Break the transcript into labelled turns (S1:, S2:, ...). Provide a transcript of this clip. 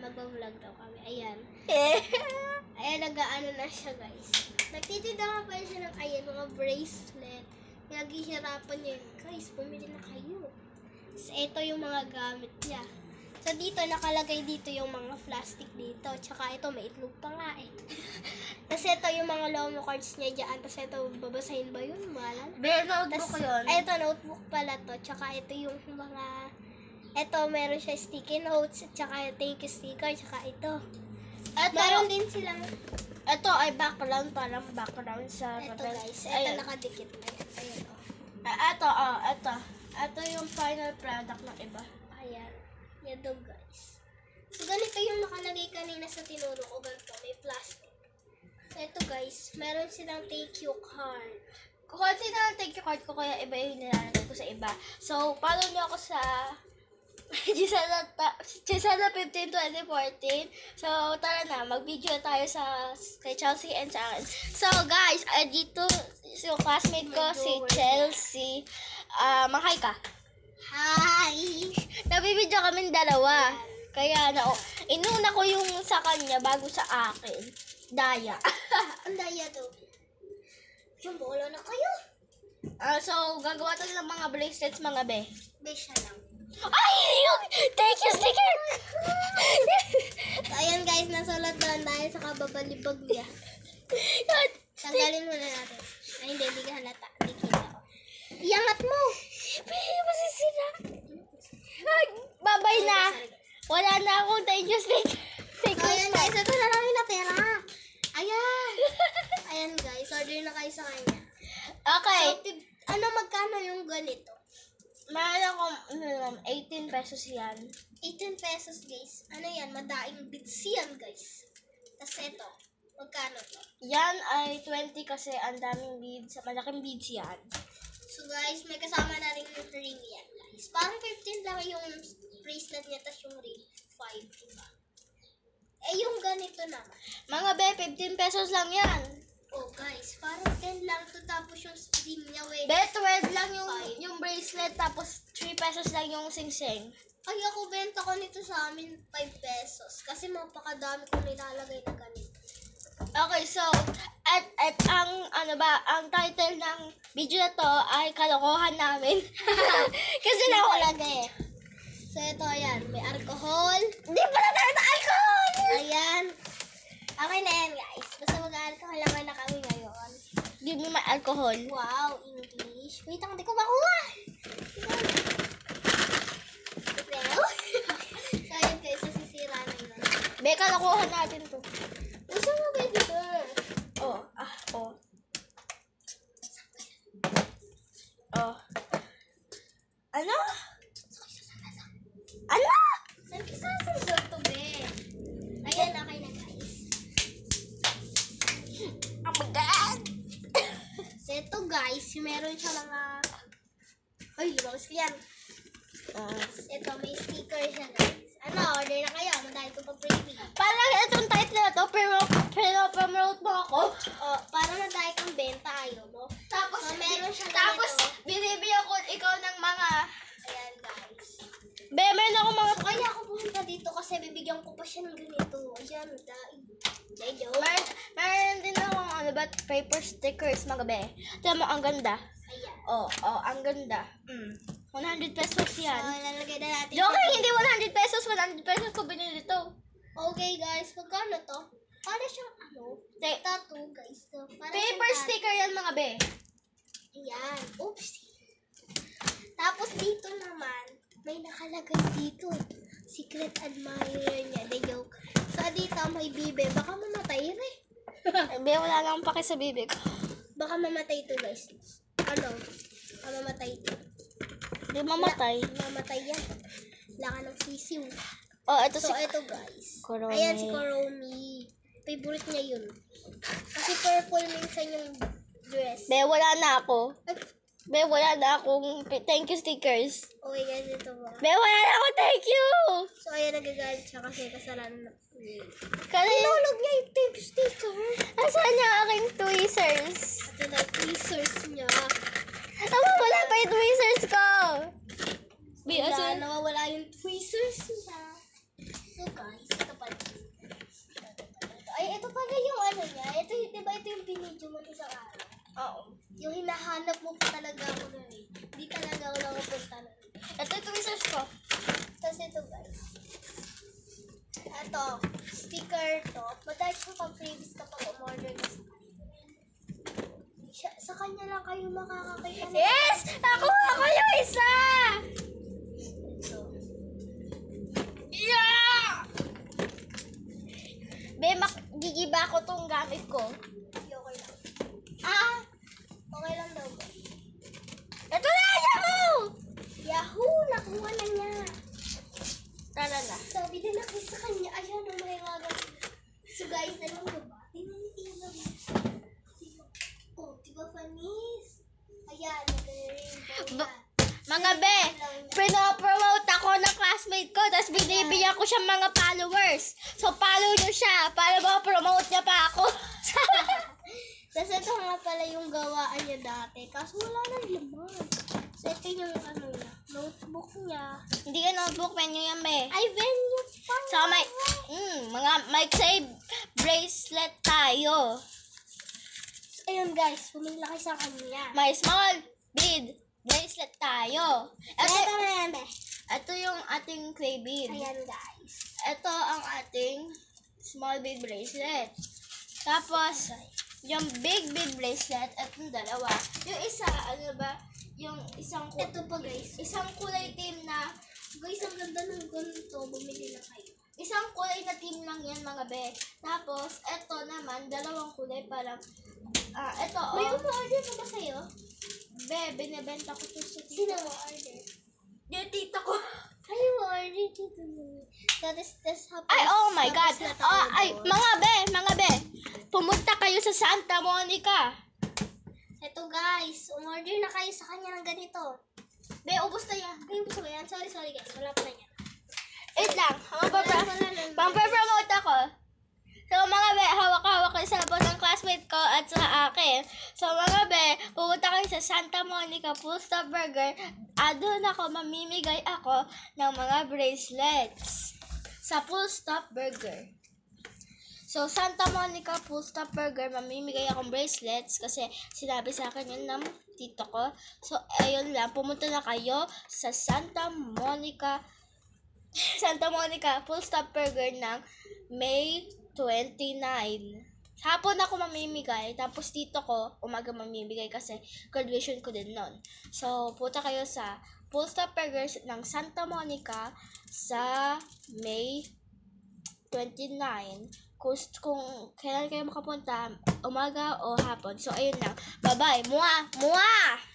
S1: Magbablog daw kami. Ayan. Ayan, nag-ano na siya, guys. Nagtitinda ka pa siya ng, ayan, mga bracelet. Naghihirapan niya yun. Guys, pumili na kayo. So, ito yung mga gamit niya. So, dito, nakalagay dito yung mga plastic dito. Tsaka ito, may itlog pa nga eh. Tapos ito yung mga lomo cards niya dyan. Tapos ito, babasahin ba yun? Malan?
S2: Notebook yun.
S1: Ito, notebook pala to. Tsaka ito yung mga... Ito, meron siya sticky notes. Tsaka thank you sticker. Tsaka ito. Meron din silang...
S2: Ito ay background, parang background sa...
S1: Ito guys, ito nakadikit na. Ayan o.
S2: Ito yung final product ng iba.
S1: Ayan. Yan daw guys. So, ganito yung nakalagay kanina sa tinuro ko. Ganito, may plastic. So, ito guys, meron silang thank you card.
S2: Kunti na lang thank you card ko, kaya iba yung nilalagay ko sa iba. So, follow niyo ako sa Gisela 15 2014. So, tara na, mag-video tayo kay Chelsea and sa akin. So, guys, dito yung classmate ko, si Chelsea. Hi ka.
S1: Hi!
S2: Nabibidyo kami dalawa. Kaya, inuna ko yung sa kanya bago sa akin. Daya.
S1: Ang daya daw. Yung bola na kayo.
S2: So, gagawa tayo ng mga bracelets, mga be.
S1: Be siya lang.
S2: Ay! Yung thank you sticker!
S1: So, ayan guys, nasulat doon dahil sa kababalibag niya. Tanggalin muna natin. Ay, hindi ka halata. Hindi kita. Iangat mo!
S2: Masisira. Babay na. Wala na akong thank you sticker.
S1: So, ayan guys, ito na lang yung natira. Ayan. Ayan guys, order na kayo sa kanya.
S2: Okay.
S1: So, magkano yung ganito?
S2: Meron akong 18 pesos yan.
S1: 18 pesos guys. Ano yan? Madaing bits yan guys. Tapos ito, magkano to?
S2: Yan ay 20 kasi ang daming beads. Malaking beads yan.
S1: So guys, may kasama na rin yung ring yan guys. Parang 15 lang yung bracelet niya, tapos yung ring 5, diba? Eh yung ganito naman.
S2: Mga be, 15 pesos lang yan.
S1: Oh guys, parang 10 lang to, tapos yung ring niya
S2: Be, 12 lang yung bracelet, tapos 3 pesos lang yung sing-sing.
S1: Ay, ako benta ko nito sa amin 5 pesos. Kasi mapakadami kong nilalagay na ganito.
S2: Okay, so, at ang title ng video na to ay kalokohan namin. Kasi nakalagay eh.
S1: So, ito, ayan. May alcohol.
S2: Hindi pa na tayo na alcohol!
S1: Ayan. Okay na yan, guys. Basta mag-alcohol naman na kami ngayon.
S2: Give me my alcohol.
S1: Wow, English. Wait, hindi ko makuha. So, ayan, guys. Sisira na yun.
S2: Be, kalokohan natin to.
S1: Gusto mo ba dito?
S2: Oh. Ano? Ano?
S1: Saan ka sasandot to, be? Ayan, okay na, guys.
S2: Oh my God!
S1: So, ito, guys. Meron siya mga... Ay, lumabas ko yan. Ito, may sticker siya, guys. Order na kayo. Madahil ko pa freebie.
S2: Parang itong title na to, pero promote mo ako.
S1: Oh, para madahil kang benta, ayaw mo.
S2: Tapos,
S1: meron siya
S2: tapos,
S1: ganito.
S2: binibigyan ko ikaw ng mga...
S1: Ayan, guys.
S2: Be, meron ako mga...
S1: Kaya ako pumunta dito kasi bibigyan ko pa siya ng ganito. Ayan, dahil.
S2: Meron din akong paper stickers, mga be. Tignan mo, ang ganda.
S1: Ayan.
S2: Ang ganda. 100 pesos
S1: So,
S2: yan.
S1: lalagay na natin.
S2: Joke, hindi 100 pesos. 100 pesos ko binili to.
S1: Okay, guys. Magkano to? Para siyang tattoo, guys. So,
S2: Paper sticker yan, mga be.
S1: Ayan. Oops. Tapos dito naman, may nakalagay dito. Secret admirer niya. The joke. So, dito may bibe. Baka mamatay rin.
S2: Be, wala lang pake sa bibig ko.
S1: Baka mamatay to, guys. Baka mamatay to.
S2: Hindi mamatay.
S1: Mamatay yan. Wala ka ng sisiw.
S2: Ito
S1: So,
S2: si...
S1: ito guys.
S2: Kuromi.
S1: Ayan si Kuromi. Favorite niya yun. Kasi purple minsan yung dress.
S2: Be, wala na ako.
S1: Ay,
S2: Be, wala na akong thank you stickers.
S1: okay guys, ito ba?
S2: Be, wala na ako thank you!
S1: So, ayan, nagagalit siya kasi kasalanan na.
S2: Kasi...
S1: Nahulog niya yung tape sticker.
S2: Asan niya aking tweezers?
S1: Ito na yung tweezers niya.
S2: Wala pa yung tweezers ko! Be,
S1: Wala,
S2: asan?
S1: nawawala yung tweezers niya. So guys, ito talaga ako nun eh. Hindi talaga ako nakapunta nun.
S2: Ito yung research ko.
S1: Tapos ito guys. Ito, sticker to. Madahil siya pag-previous kapag umorder ka sa kanya lang kayo makakakita.
S2: Yes! Ako yung isa!
S1: Ito.
S2: Yeah! Be, gigiba ko tong gamit ko.
S1: Okay lang. Okay lang daw ba?
S2: Ito na! Yahoo!
S1: Yahoo! Nakuha na niya.
S2: Tara na.
S1: Sabi din ako sa kanya. Ayan, may mga So guys, alam mo ba? Tingnan niyo. Oh, diba Fanis? Ayan, nag-rainbow na.
S2: Mga be, pinopromote ako ng classmate ko, tapos binibigyan ko siya mga followers. So, follow nyo siya para ma-promote niya pa ako.
S1: Tapos ito nga pala yung gawaan niya dati. Kaso wala nang laman. So ito yung notebook niya.
S2: Hindi ka notebook, menu yan be.
S1: Ay, venue pa.
S2: So, may save bracelet tayo.
S1: Ayun guys, pumila kayo sa kanya.
S2: May small bead bracelet tayo.
S1: Ito na yan, be.
S2: Ito yung ating clay bead.
S1: Ayan guys.
S2: Ito ang ating small bead bracelet. Tapos, yung big bead bracelet, itong dalawa. Yung isa, ano ba? Yung isang
S1: Ito pa guys.
S2: isang kulay team na,
S1: Guys, ang ganda ng ganito. Bumili na kayo.
S2: isang kulay na team lang yan mga be. Tapos, ito naman, dalawang kulay parang, ito
S1: May
S2: oh.
S1: umorder pa ba sa'yo?
S2: Be, binibenta ko to sa
S1: Sino
S2: tita.
S1: mo order?
S2: Yung tita ko.
S1: Ay, order dito naman. Tapos
S2: Ay, oh my God.
S1: na tayo
S2: Ay,
S1: doon.
S2: mga be. Pumunta kayo sa Santa Monica.
S1: Ito guys, umorder na kayo sa kanya ng ganito.
S2: Be, ubos na yan.
S1: Ay, gusto ko yan. Sorry guys. Wala pa na yan.
S2: Wait lang.
S1: Wala.
S2: Pampromote ako. So, mga be, hawak-hawak kayo sa labas ng classmate ko at sa akin. So, mga be, pumunta kayo sa Santa Monica Full Stop Burger. Doon mamimigay ako ng mga bracelets sa Full Stop Burger. So, Santa Monica Full Stop Burger, mamimigay akong bracelets kasi sinabi sa akin yun ng tito ko. So, ayun lang, pumunta na kayo sa Santa Monica Full Stop Burger ng May 29. Hapon ako mamimigay, tapos tito ko umaga mamimigay kasi graduation ko din nun. So, punta kayo sa Full Stop Burgers ng Santa Monica sa May 29. Kung kailan kayo makapunta, umaga o hapon. So, ayun lang. Bye-bye. Mua!